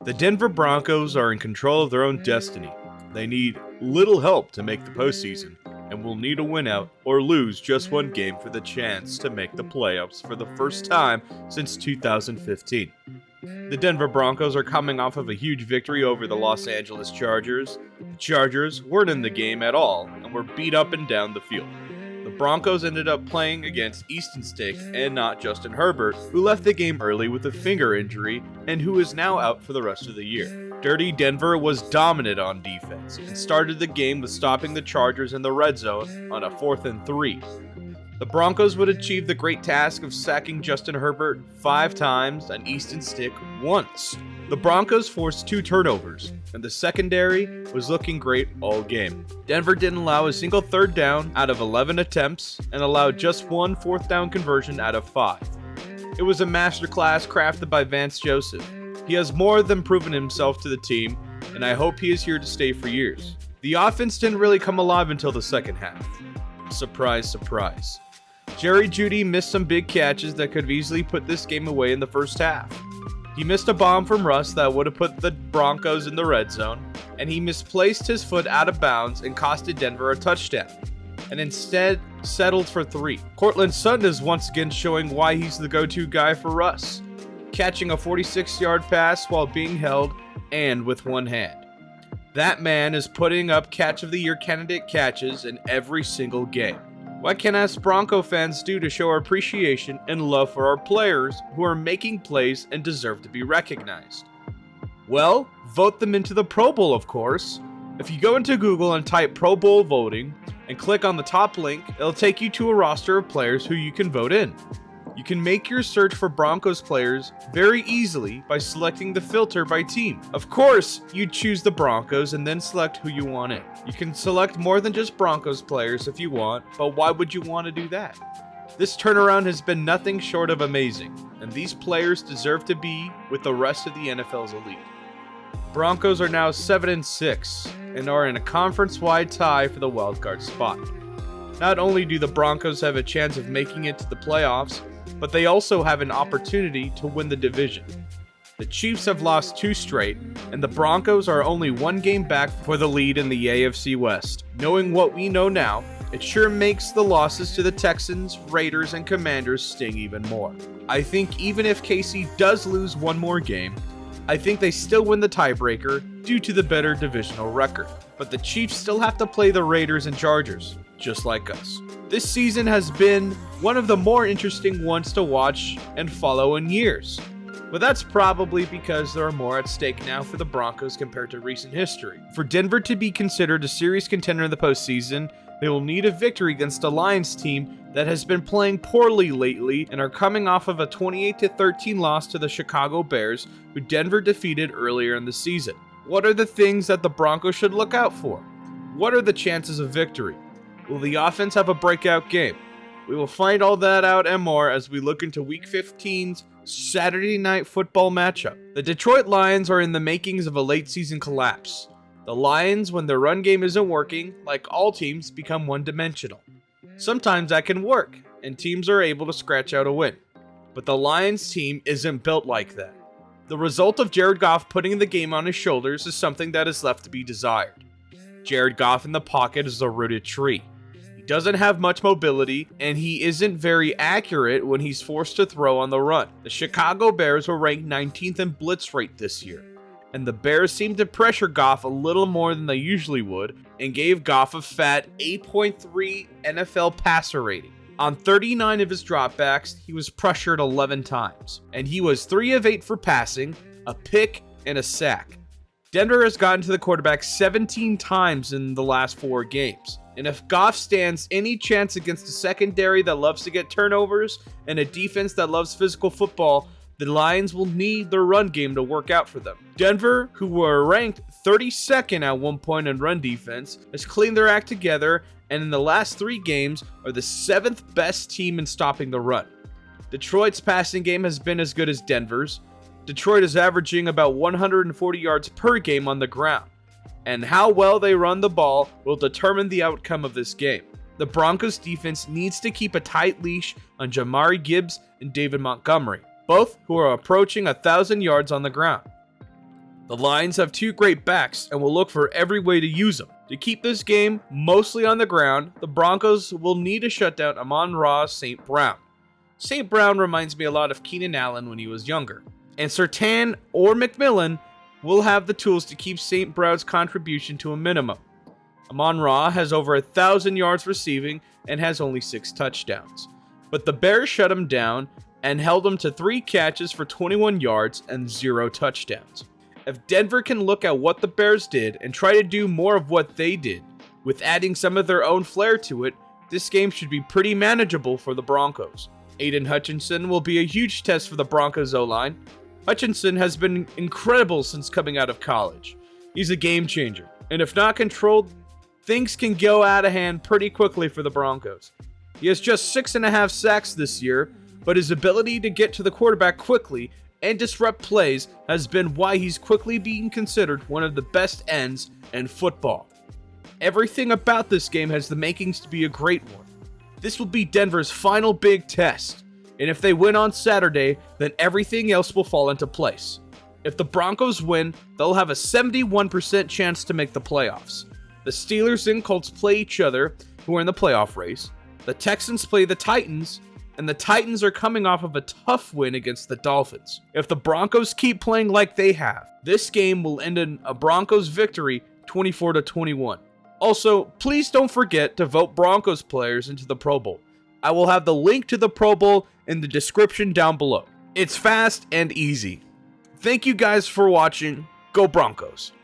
The Denver Broncos are in control of their own destiny. They need little help to make the postseason, and will need a win out or lose just one game for the chance to make the playoffs for the first time since 2015. The Denver Broncos are coming off of a huge victory over the Los Angeles Chargers. The Chargers weren't in the game at all and were beat up and down the field. The Broncos ended up playing against Easton Stick and not Justin Herbert, who left the game early with a finger injury and who is now out for the rest of the year. Dirty Denver was dominant on defense and started the game with stopping the Chargers in the red zone on a 4th and 3. The Broncos would achieve the great task of sacking Justin Herbert 5 times and Easton Stick once. The Broncos forced 2 turnovers, and the secondary was looking great all game. Denver didn't allow a single 3rd down out of 11 attempts and allowed just 1 4th down conversion out of 5. It was a masterclass crafted by Vance Joseph. He has more than proven himself to the team, and I hope he is here to stay for years. The offense didn't really come alive until the second half. Surprise, surprise. Jerry Jeudy missed some big catches that could have easily put this game away in the first half. He missed a bomb from Russ that would have put the Broncos in the red zone, and he misplaced his foot out of bounds and costed Denver a touchdown, and instead settled for 3. Courtland Sutton is once again showing why he's the go-to guy for Russ, catching a 46-yard pass while being held and with one hand. That man is putting up Catch of the Year candidate catches in every single game. What can us Bronco fans do to show our appreciation and love for our players who are making plays and deserve to be recognized? Well, vote them into the Pro Bowl, of course. If you go into Google and type Pro Bowl voting and click on the top link, it'll take you to a roster of players who you can vote in. You can make your search for Broncos players very easily by selecting the filter by team. Of course, you choose the Broncos and then select who you want in. You can select more than just Broncos players if you want, but why would you want to do that? This turnaround has been nothing short of amazing, and these players deserve to be with the rest of the NFL's elite. Broncos are now 7-6 and are in a conference-wide tie for the wildcard spot. Not only do the Broncos have a chance of making it to the playoffs, but they also have an opportunity to win the division. The Chiefs have lost 2 straight, and the Broncos are only 1 game back for the lead in the AFC West. Knowing what we know now, it sure makes the losses to the Texans, Raiders, and Commanders sting even more. I think even if KC does lose 1 more game, I think they still win the tiebreaker due to the better divisional record. But the Chiefs still have to play the Raiders and Chargers, just like us. This season has been one of the more interesting ones to watch and follow in years. But that's probably because there are more at stake now for the Broncos compared to recent history. For Denver to be considered a serious contender in the postseason, they will need a victory against a Lions team that has been playing poorly lately and are coming off of a 28-13 loss to the Chicago Bears, who Denver defeated earlier in the season. What are the things that the Broncos should look out for? What are the chances of victory? Will the offense have a breakout game? We will find all that out and more as we look into Week 15's Saturday Night Football matchup. The Detroit Lions are in the makings of a late-season collapse. The Lions, when their run game isn't working, like all teams, become one-dimensional. Sometimes that can work, and teams are able to scratch out a win. But the Lions team isn't built like that. The result of Jared Goff putting the game on his shoulders is something that is left to be desired. Jared Goff in the pocket is a rooted tree. He doesn't have much mobility, and he isn't very accurate when he's forced to throw on the run. The Chicago Bears were ranked 19th in blitz rate this year, and the Bears seemed to pressure Goff a little more than they usually would, and gave Goff a fat 8.3 NFL passer rating. On 39 of his dropbacks, he was pressured 11 times, and he was 3 of 8 for passing, a pick, and a sack. Denver has gotten to the quarterback 17 times in the last 4 games. And if Goff stands any chance against a secondary that loves to get turnovers and a defense that loves physical football, the Lions will need their run game to work out for them. Denver, who were ranked 32nd at one point in run defense, has cleaned their act together and in the last 3 games are the 7th best team in stopping the run. Detroit's passing game has been as good as Denver's. Detroit is averaging about 140 yards per game on the ground, and how well they run the ball will determine the outcome of this game. The Broncos defense needs to keep a tight leash on Jamari Gibbs and David Montgomery, both who are approaching 1,000 yards on the ground. The Lions have two great backs and will look for every way to use them. To keep this game mostly on the ground, the Broncos will need to shut down Amon-Ra St. Brown. St. Brown reminds me a lot of Keenan Allen when he was younger. And Surtain or McMillan will have the tools to keep St. Brown's contribution to a minimum. Amon-Ra has over 1,000 yards receiving and has only 6 touchdowns. But the Bears shut him down and held him to 3 catches for 21 yards and 0 touchdowns. If Denver can look at what the Bears did and try to do more of what they did, with adding some of their own flair to it, this game should be pretty manageable for the Broncos. Aiden Hutchinson will be a huge test for the Broncos O-line. Hutchinson has been incredible since coming out of college. He's a game changer, and if not controlled, things can go out of hand pretty quickly for the Broncos. He has just 6.5 sacks this year, but his ability to get to the quarterback quickly and disrupt plays has been why he's quickly being considered one of the best ends in football. Everything about this game has the makings to be a great one. This will be Denver's final big test, and if they win on Saturday, then everything else will fall into place. If the Broncos win, they'll have a 71% chance to make the playoffs. The Steelers and Colts play each other, who are in the playoff race. The Texans play the Titans, and the Titans are coming off of a tough win against the Dolphins. If the Broncos keep playing like they have, this game will end in a Broncos victory 24-21. Also, please don't forget to vote Broncos players into the Pro Bowl. I will have the link to the Pro Bowl in the description down below. It's fast and easy. Thank you guys for watching. Go Broncos!